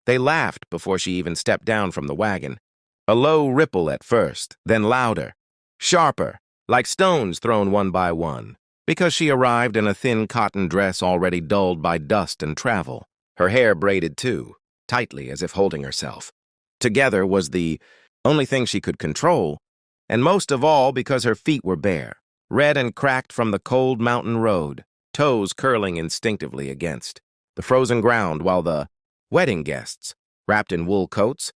They laughed before she even stepped down from the wagon. A low ripple at first, then louder, sharper, like stones thrown one by one, because she arrived in a thin cotton dress already dulled by dust and travel, her hair braided too, tightly as if holding herself. Together was the only thing she could control, and most of all because her feet were bare, red and cracked from the cold mountain road, toes curling instinctively against the frozen ground, while the wedding guests, wrapped in wool coats,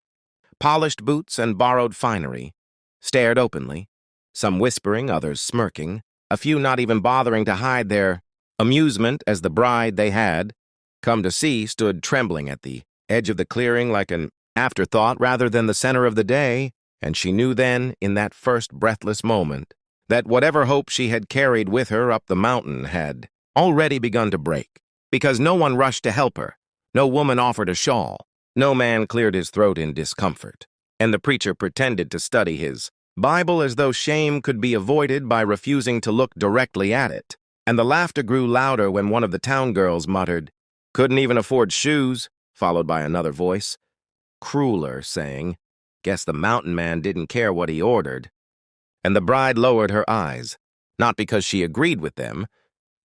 polished boots, and borrowed finery, stared openly, some whispering, others smirking, a few not even bothering to hide their amusement as the bride they had come to see stood trembling at the edge of the clearing like an afterthought rather than the center of the day, and she knew then, in that first breathless moment, that whatever hope she had carried with her up the mountain had already begun to break, because no one rushed to help her, no woman offered a shawl, no man cleared his throat in discomfort, and the preacher pretended to study his Bible as though shame could be avoided by refusing to look directly at it, and the laughter grew louder when one of the town girls muttered, "Couldn't even afford shoes," followed by another voice, crueler, saying, "Guess the mountain man didn't care what he ordered." And the bride lowered her eyes, not because she agreed with them,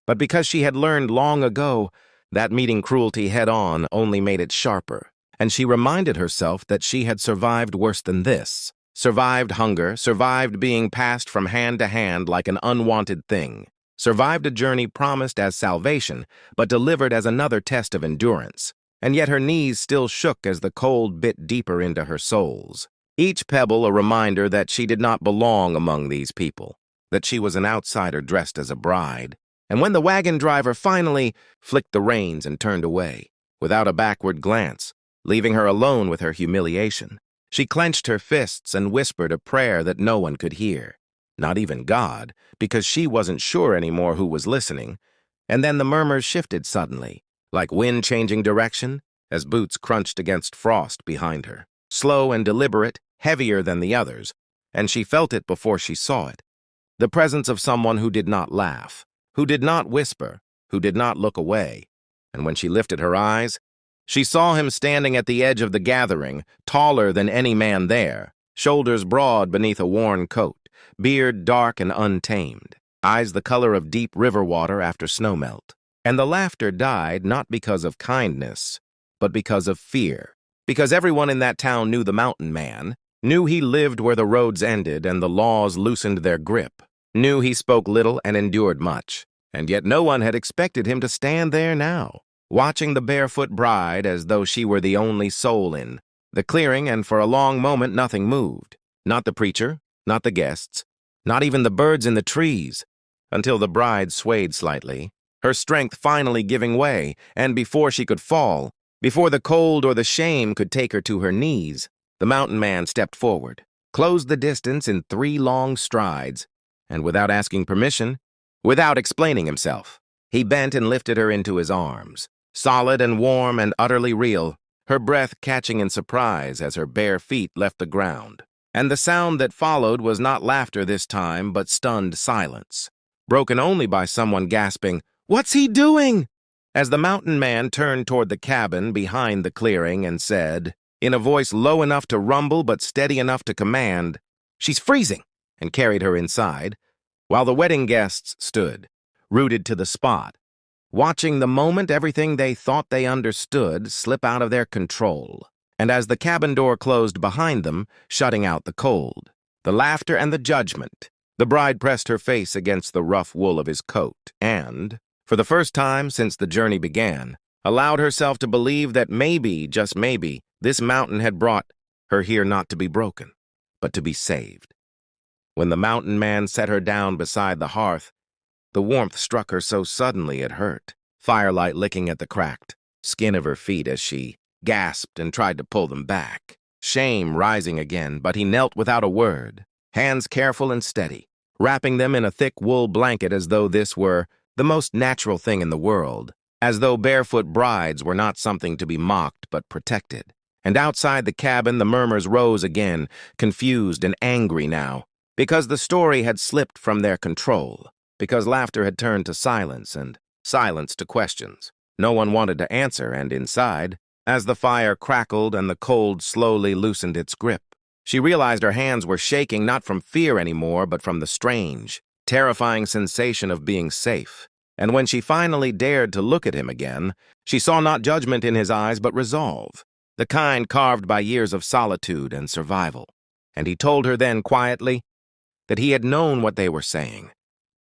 but because she had learned long ago that meeting cruelty head-on only made it sharper, and she reminded herself that she had survived worse than this, survived hunger, survived being passed from hand to hand like an unwanted thing, survived a journey promised as salvation, but delivered as another test of endurance, and yet her knees still shook as the cold bit deeper into her soles. Each pebble a reminder that she did not belong among these people, that she was an outsider dressed as a bride. And when the wagon driver finally flicked the reins and turned away, without a backward glance, leaving her alone with her humiliation, she clenched her fists and whispered a prayer that no one could hear, not even God, because she wasn't sure anymore who was listening. And then the murmurs shifted suddenly, like wind changing direction, as boots crunched against frost behind her, slow and deliberate, heavier than the others, and she felt it before she saw it. The presence of someone who did not laugh, who did not whisper, who did not look away. And when she lifted her eyes, she saw him standing at the edge of the gathering, taller than any man there, shoulders broad beneath a worn coat, beard dark and untamed, eyes the color of deep river water after snowmelt. And the laughter died not because of kindness, but because of fear, because everyone in that town knew the mountain man, knew he lived where the roads ended and the laws loosened their grip, knew he spoke little and endured much, and yet no one had expected him to stand there now, watching the barefoot bride as though she were the only soul in the clearing, and for a long moment nothing moved, not the preacher, not the guests, not even the birds in the trees, until the bride swayed slightly, her strength finally giving way, and before she could fall, before the cold or the shame could take her to her knees, the mountain man stepped forward, closed the distance in 3 long strides, and without asking permission, without explaining himself, he bent and lifted her into his arms, solid and warm and utterly real, her breath catching in surprise as her bare feet left the ground. And the sound that followed was not laughter this time, but stunned silence, broken only by someone gasping, "What's he doing?" as the mountain man turned toward the cabin behind the clearing and said, in a voice low enough to rumble but steady enough to command, "She's freezing," and carried her inside, while the wedding guests stood, rooted to the spot, watching the moment everything they thought they understood slip out of their control. And as the cabin door closed behind them, shutting out the cold, the laughter and the judgment, the bride pressed her face against the rough wool of his coat and, for the first time since the journey began, allowed herself to believe that maybe, just maybe, this mountain had brought her here not to be broken, but to be saved. When the mountain man set her down beside the hearth, the warmth struck her so suddenly it hurt, firelight licking at the cracked skin of her feet as she gasped and tried to pull them back, shame rising again, but he knelt without a word, hands careful and steady, wrapping them in a thick wool blanket as though this were the most natural thing in the world, as though barefoot brides were not something to be mocked but protected. And outside the cabin the murmurs rose again, confused and angry now, because the story had slipped from their control, because laughter had turned to silence and silence to questions. No one wanted to answer, and inside, As the fire crackled and the cold slowly loosened its grip, she realized her hands were shaking not from fear anymore, but from the strange, terrifying sensation of being safe. And when she finally dared to look at him again, she saw not judgment in his eyes, but resolve, the kind carved by years of solitude and survival. And he told her then quietly that he had known what they were saying,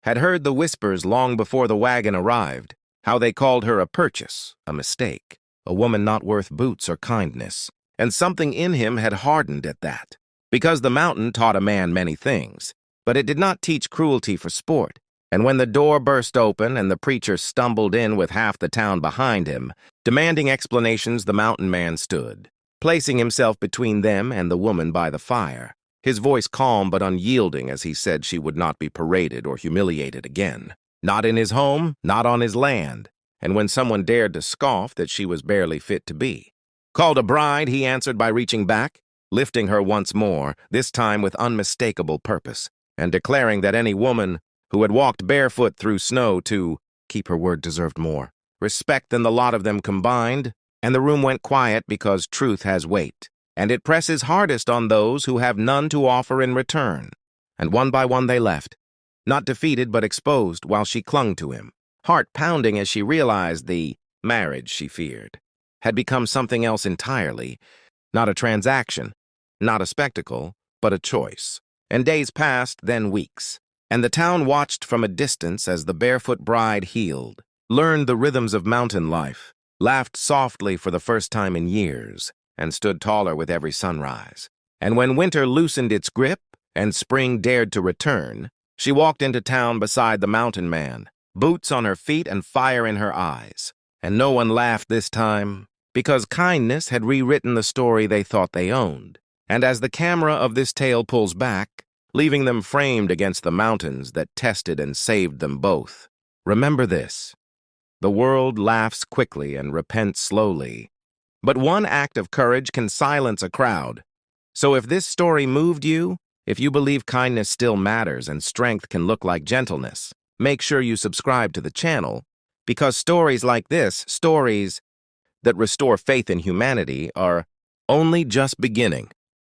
had heard the whispers long before the wagon arrived, how they called her a purchase, a mistake, a woman not worth boots or kindness, and something in him had hardened at that. Because the mountain taught a man many things, but it did not teach cruelty for sport. And when the door burst open and the preacher stumbled in with half the town behind him, demanding explanations, the mountain man stood, placing himself between them and the woman by the fire, his voice calm but unyielding as he said she would not be paraded or humiliated again. Not in his home, not on his land. And when someone dared to scoff that she was barely fit to be. Called a bride, he answered by reaching back, lifting her once more, this time with unmistakable purpose, and declaring that any woman who had walked barefoot through snow to keep her word deserved more respect than the lot of them combined. And the room went quiet because truth has weight, and it presses hardest on those who have none to offer in return. And one by one they left, not defeated but exposed, while she clung to him, heart pounding as she realized the marriage she feared had become something else entirely, not a transaction, not a spectacle, but a choice. And days passed, then weeks, and the town watched from a distance as the barefoot bride healed, learned the rhythms of mountain life, laughed softly for the first time in years, and stood taller with every sunrise. And when winter loosened its grip and spring dared to return, she walked into town beside the mountain man, boots on her feet and fire in her eyes. And no one laughed this time, because kindness had rewritten the story they thought they owned. And as the camera of this tale pulls back, leaving them framed against the mountains that tested and saved them both, remember this: the world laughs quickly and repents slowly, but one act of courage can silence a crowd. So if this story moved you, if you believe kindness still matters and strength can look like gentleness, make sure you subscribe to the channel, because stories like this, stories that restore faith in humanity, are only just beginning.